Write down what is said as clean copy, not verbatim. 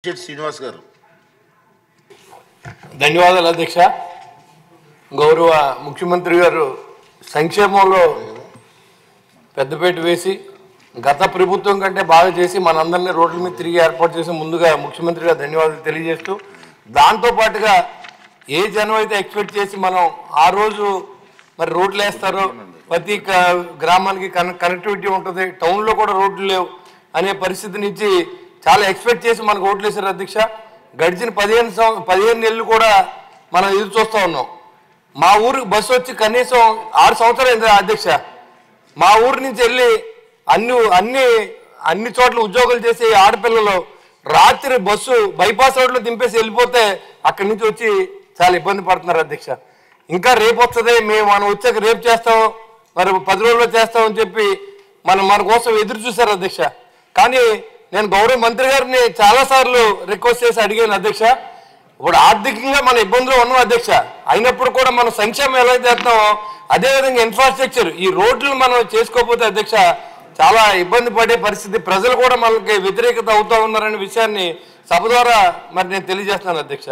శ్రీనివాస్ గారు. ధన్యవాదాలు అధ్యక్ష. గౌరవ ముఖ్యమంత్రి గారు సంక్షేమంలో పెద్దపేట వేసి గత ప్రభుత్వం కంటే బాగా చేసి మనందరినీ రోడ్ల మీద తిరిగి ఏర్పాటు చేసి ముందుగా ముఖ్యమంత్రి గారు ధన్యవాదాలు తెలియజేస్తూ, దాంతోపాటుగా ఏ జనం అయితే ఎక్స్పెక్ట్ చేసి మనం ఆ రోజు మరి రోడ్లు వేస్తారో, ప్రతి గ్రామానికి కనెక్టివిటీ ఉంటుంది, టౌన్లో కూడా రోడ్లు లేవు అనే పరిస్థితి నుంచి చాలా ఎక్స్పెక్ట్ చేసి మనకు ఓట్లు వేశారు అధ్యక్ష. గడిచిన 15 నెలలు కూడా మనం ఎదురు చూస్తూ ఉన్నాం. మా ఊరికి బస్సు వచ్చి కనీసం 6 సంవత్సరాలు అయింది అధ్యక్ష. మా ఊరి నుంచి వెళ్ళి అన్ని చోట్ల ఉద్యోగాలు చేసే ఆడపిల్లలు రాత్రి బస్సు బైపాస్ రోడ్లో దింపేసి వెళ్ళిపోతే అక్కడి నుంచి వచ్చి చాలా ఇబ్బంది పడుతున్నారు అధ్యక్ష. ఇంకా రేపు వస్తుంది, మనం వచ్చాక రేపు చేస్తాం, మరి 10 రోజుల్లో చేస్తామని చెప్పి మన కోసం ఎదురు చూశారు అధ్యక్ష. కానీ నేను గౌరవ మంత్రి గారిని చాలాసార్లు రిక్వెస్ట్ చేసి అడిగాను అధ్యక్ష. ఇప్పుడు ఆర్థికంగా మన ఇబ్బందులు ఉన్నాం అధ్యక్ష, అయినప్పుడు కూడా మనం సంక్షేమం ఎలా చేస్తామో అదేవిధంగా ఇన్ఫ్రాస్ట్రక్చర్ ఈ రోడ్లు మనం చేసుకోకపోతే అధ్యక్ష చాలా ఇబ్బంది పడే పరిస్థితి, ప్రజలు కూడా మనకి వ్యతిరేకత అవుతూ ఉన్నారనే విషయాన్ని సభ ద్వారా మరి నేను తెలియజేస్తున్నాను అధ్యక్ష.